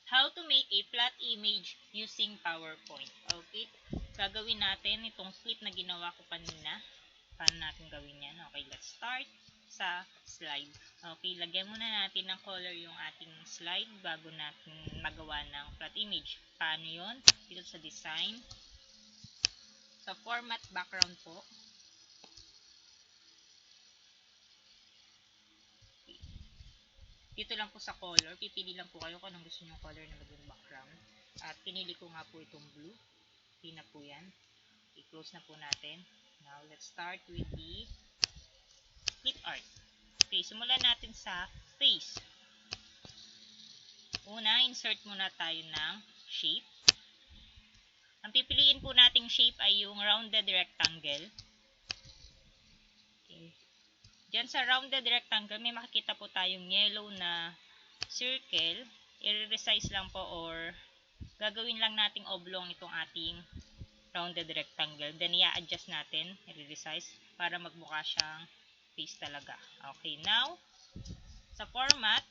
How to make a flat image using PowerPoint. Okay, gagawin natin itong flip na ginawa ko kanina. Paano natin gawin yan? Okay, let's start sa slide. Okay, lagyan muna natin ng color yung ating slide bago natin magawa ng flat image. Paano yon? Dito sa design. Sa format background po. Dito lang po sa color, pipili lang po kayo kung anong gusto nyo color na maging background. At pinili ko nga po itong blue. Okay na po yan. I-close na po natin. Now, let's start with the clip art. Okay, simulan natin sa face. Una, insert muna tayo ng shape. Ang pipiliin po nating shape ay yung rounded rectangle. Okay. Diyan sa rounded rectangle, may makikita po tayong yellow na circle. I-resize lang po or gagawin lang nating oblong itong ating rounded rectangle. Then, i-adjust natin, i-resize para magmukha siyang face talaga. Okay, now, sa format,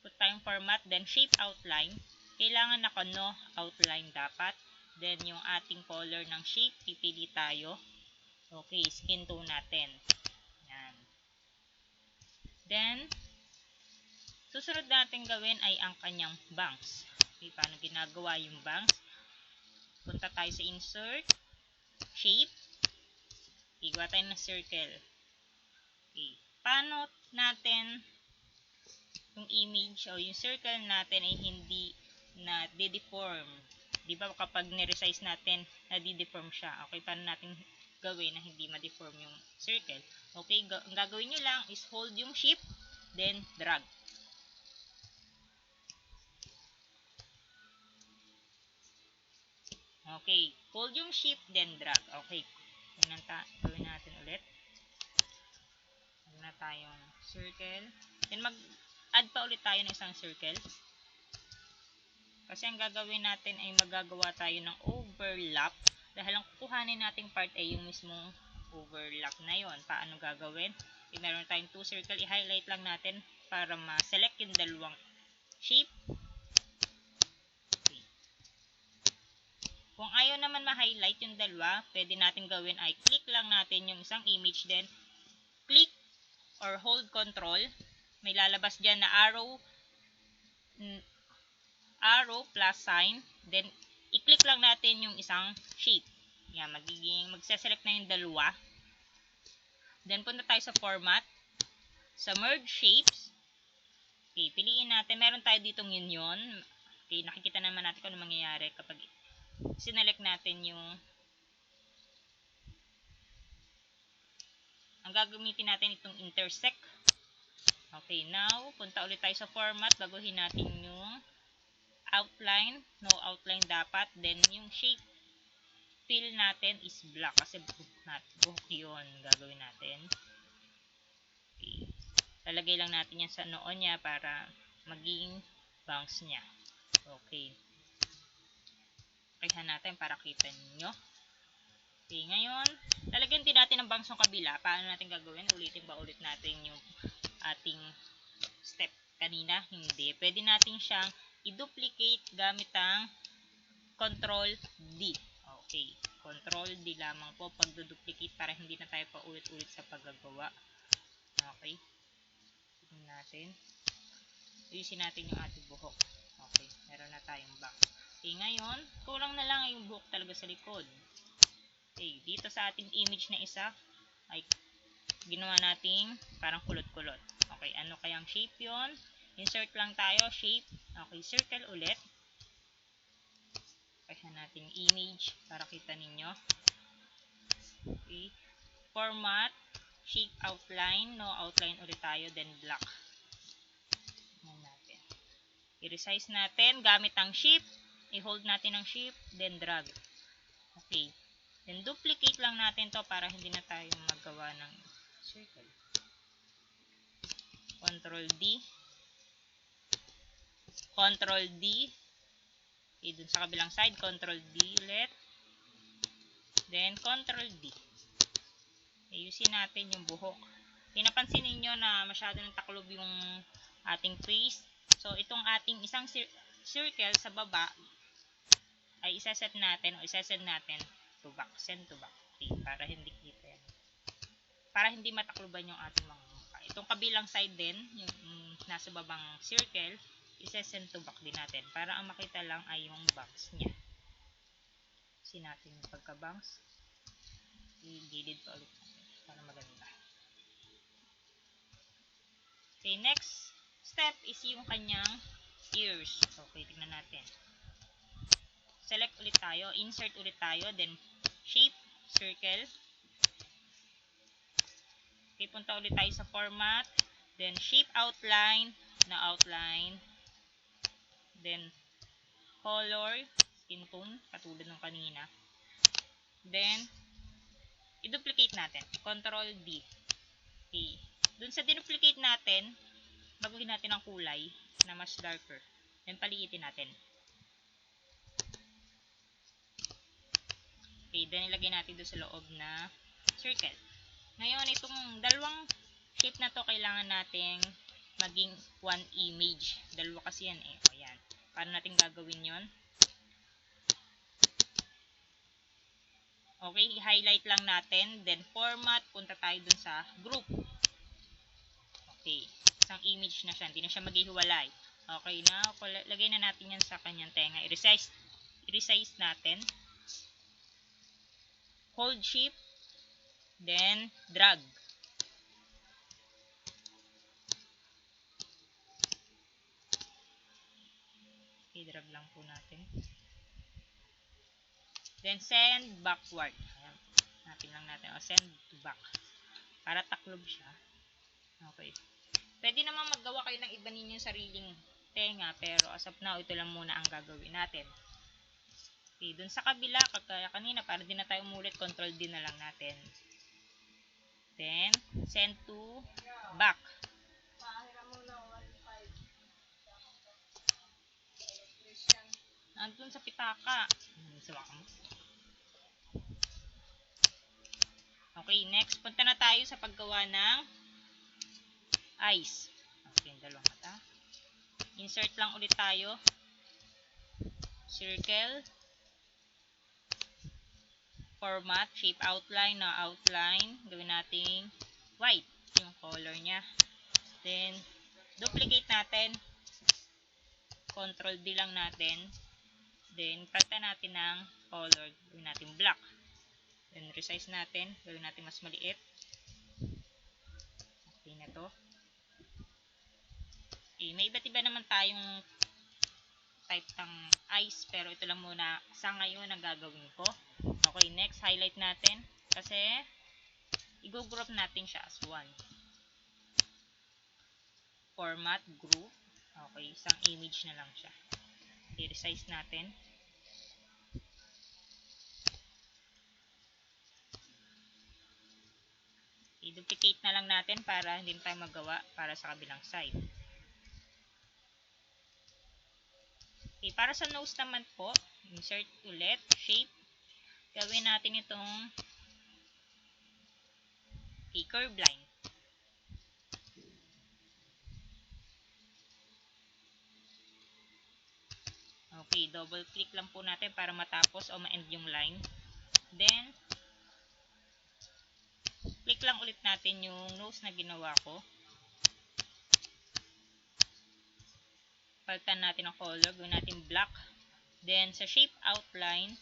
put tayong format, then shape outline. Kailangan no outline dapat. Then, yung ating color ng shape, pipili tayo. Okay, skin tone natin. Yan. Then, susunod natin gawin ay ang kanyang bangs. Okay, paano ginagawa yung bangs? Punta tayo sa insert, shape, igawa tayo ng circle. Okay, paano natin yung image o yung circle natin ay hindi na de-deform? Diba kapag ni-resize natin, na de-deform siya. Okay, paano natin gawin na hindi ma-deform yung circle? Okay, ang gagawin nyo lang is hold yung shift, then drag. Okay, hold yung shift, then drag. Okay, gawin natin ulit. Huwag na tayong circle. Then mag-add pa ulit tayo ng isang circle. Kasi ang gagawin natin ay magagawa tayo ng overlap. Dahil ang kukuhanin nating part ay yung mismong overlap na yon. Paano gagawin? Okay, meron tayong 2 circle. I-highlight lang natin para ma-select yung dalawang shape. Okay. Kung ayaw naman ma-highlight yung dalawa, pwede natin gawin ay click lang natin yung isang image, then click or hold control. May lalabas dyan na arrow plus sign, then i-click lang natin yung isang shape. Yan, magse-select na yung dalawa. Then punta tayo sa format, sa merge shapes. Okay, piliin natin, meron tayo ditong union. Okay, nakikita naman natin kung ano mangyayari kapag sinelect natin yung ang gagamitin natin itong intersect. Okay, now punta ulit tayo sa format, baguhin natin yung outline, no outline dapat, then yung shape fill natin is black kasi buhok yun gagawin natin. Okay, lalagay lang natin yan sa noo niya para maging bangs niya. Okay, kaya natin para kita ninyo. Okay, ngayon lalagyan din natin ng bangs ng kabila. Paano natin gagawin? Ulitin ba ulit natin yung ating step kanina? Hindi, pwede natin siyang i-duplicate gamit ang Control D. Okay, Control D lamang po pag duplicate para hindi na tayo pa ulit-ulit sa paggagawa. Okay, tignan natin. Ayusin natin yung ating buhok. Okay, meron na tayong back. Okay, ngayon kulang na lang yung buhok talaga sa likod. Okay, dito sa ating image na isa ay ginawa nating parang kulot-kulot. Okay, ano kayang shape yon? Insert lang tayo, shape. Okay, circle ulit. Kaya natin image para kita ninyo. Okay, format, shape outline, no outline ulit tayo, then black. Natin. I-resize natin gamit ang shift. I-hold natin ang shift, then drag. Okay, then duplicate lang natin to para hindi na tayo magawa ng circle. Control D. Control D. Okay, dun sa kabilang side, Control D ulit. Then, Control D. Ayusin natin yung buhok. Pinapansin ninyo na masyado ng taklob yung ating face. So, itong ating isang circle sa baba ay isaset natin o isasend natin to back, send to back. Okay, para hindi kita yan. Para hindi matakluban yung ating mga mukha. Itong kabilang side din, yung nasa babang circle, isasend to back din natin. Para ang makita lang ay yung bangs niya. Kasi natin yung pagka-bangs. I-gilid pa ulit natin para maganda. Okay, next step is yung kanyang ears. Okay, tignan natin. Select ulit tayo, insert ulit tayo, then shape, circle. Okay, punta ulit tayo sa format, then shape outline, na outline, then color, skin tone, katulad ng kanina. Then, i-duplicate natin, Control D. Okay, dun sa dinuplicate natin, baguhin natin ang kulay na mas darker. Then, paliitin natin. Okay, then ilagay natin doon sa loob na circle. Ngayon, itong dalawang shape na to kailangan nating maging one image. Dalawa kasi yan eh. O yan. Paano natin gagawin yon? Okay, highlight lang natin. Then format, punta tayo dun sa group. Okay, isang image na siya. Hindi na siya maghihiwalay. Okay, now, lagay na natin yan sa kanyang tenga. I-resize natin. Hold shift, then drag. Okay, drag lang po natin. Then send backward. Ayan. Hanapin lang natin. O, send to back. Para taklob siya. Okay. Pwede naman maggawa kayo ng iba ninyong sariling tenga. Pero as of now, ito lang muna ang gagawin natin. Okay, dun sa kabila, kagaya kanina, para din na tayo umulit, Control D na lang natin. Then, send to back. Nandun sa pitaka. Okay, next, punta na tayo sa paggawa ng eyes. Okay, dalawang mata. Insert lang ulit tayo. Circle. Format, shape outline, na outline. Gawin natin white, yung color niya. Then, duplicate natin. Control D lang natin. Then, palitan natin ng color. Gawin natin black. Then, resize natin. Gawin natin mas maliit. Okay na to. Okay, may iba't iba naman tayong type ng eyes. Pero ito lang muna sa ngayon ang gagawin ko. Okay, next, highlight natin. Kasi, i-group natin siya as one. Format, group. Okay, isang image na lang siya. I-resize natin. I-duplicate na lang natin para hindi tayo magawa para sa kabilang side. Okay, para sa nose naman po, insert ulit, shape. Gawin natin itong curve line. Okay, double click lang po natin para matapos o ma-end yung line. Then, click lang ulit natin yung nose na ginawa ko. Palitan natin ang color, gawin natin black. Then, sa shape outline,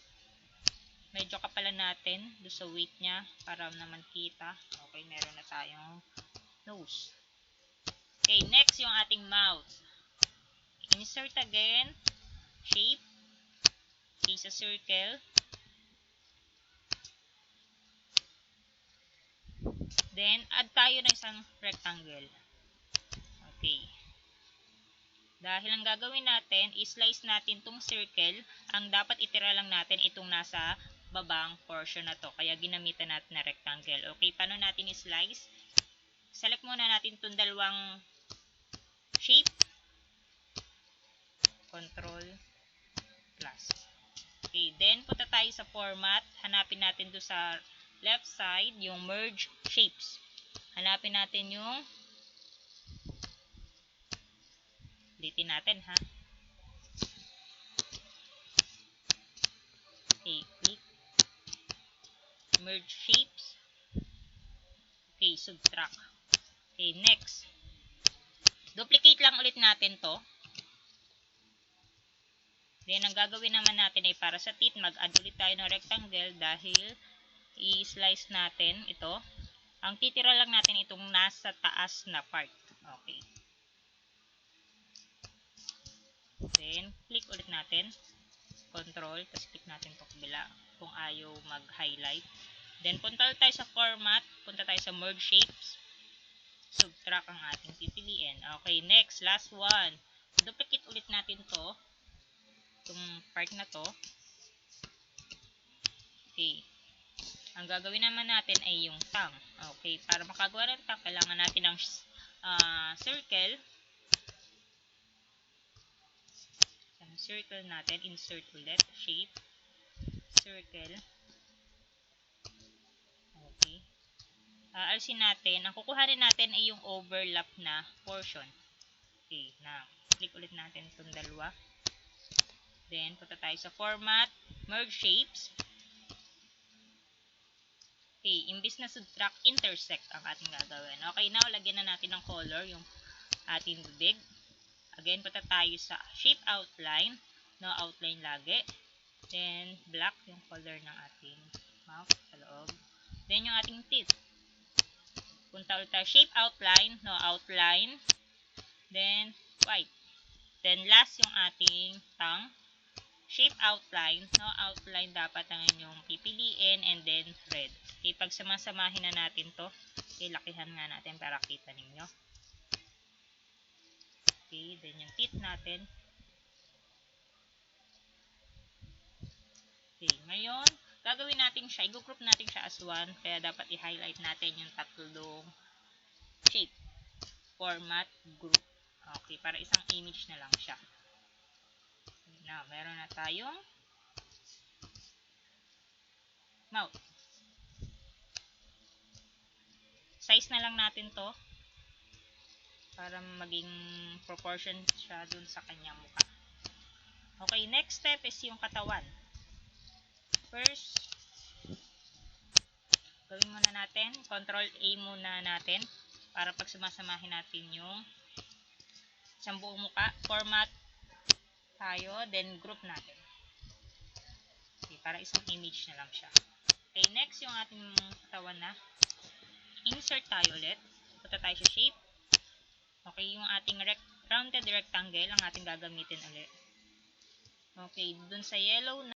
medyo kapalan natin doon sa weight niya para naman kita. Okay, meron na tayong nose. Okay, next yung ating mouth. Insert again, shape, okay, sa circle. Then, add tayo ng isang rectangle. Okay. Dahil ang gagawin natin, i-slice natin tong circle. Ang dapat itira lang natin itong nasa babang portion na to. Kaya ginamitan natin na rectangle. Okay, paano natin i-slice? Select muna natin itong dalawang shape. Control plus. Okay, then punta tayo sa format. Hanapin natin doon sa left side yung merge shapes. Hanapin natin yung ulitin natin ha. Okay, click. Merge shapes. Okay, subtract. Okay, next. Duplicate lang ulit natin to. Then, ang gagawin naman natin ay para sa teeth, mag-add ulit tayo ng rectangle dahil i-slice natin ito. Ang titira lang natin itong nasa taas na part. Okay. Then, click ulit natin. Control, tapos click natin ito kabila kung ayaw mag-highlight. Then, punta tayo sa format, punta tayo sa merge shapes. Subtract ang ating pipiliin. Okay, next, last one. Duplicate ulit natin to. Itong part na to. Okay. Ang gagawin naman natin ay yung tongue. Okay, para makagawa ng tongue, kailangan natin ng circle. Circle natin, insert ulit, shape, circle. Okay. Alisin natin, ang kukuhanin natin ay yung overlap na portion. Okay, na click ulit natin itong dalawa. Then, punta tayo sa format, merge shapes. Okay, imbis na subtract, intersect ang ating gagawin. Okay, now, lagyan na natin ng color yung ating bibig. Again, punta tayo sa shape outline. No outline lagi. Then, black yung color ng ating mouth sa loob. Then, yung ating teeth. Punta ulit tayo, shape outline, no outline. Then, white. Then, last yung ating tongue. Shape outline, no outline dapat ang inyong pipiliin, and then red. Okay, pag samasamahin na natin to, okay, lakihan nga natin para kita ninyo. Okay, then yung teeth natin. Okay, ngayon, gagawin natin siya, i-group natin siya as one, kaya dapat i-highlight natin yung tatlong shape. Format, group. Okay, para isang image na lang siya. Now, meron na tayong mouth. Size na lang natin to para maging proportion siya dun sa kanyang mukha. Okay, next step is yung katawan. First, gawin muna natin, Control A muna natin para pag sumasamahin natin yung isang buong mukha. Format tayo, then group natin. Okay, para isang image na lang siya. Okay, next yung ating katawan na. Insert tayo ulit. Punta tayo sa shape. Okay, yung ating rounded rectangle ang ating gagamitin ulit. Okay, dun sa yellow na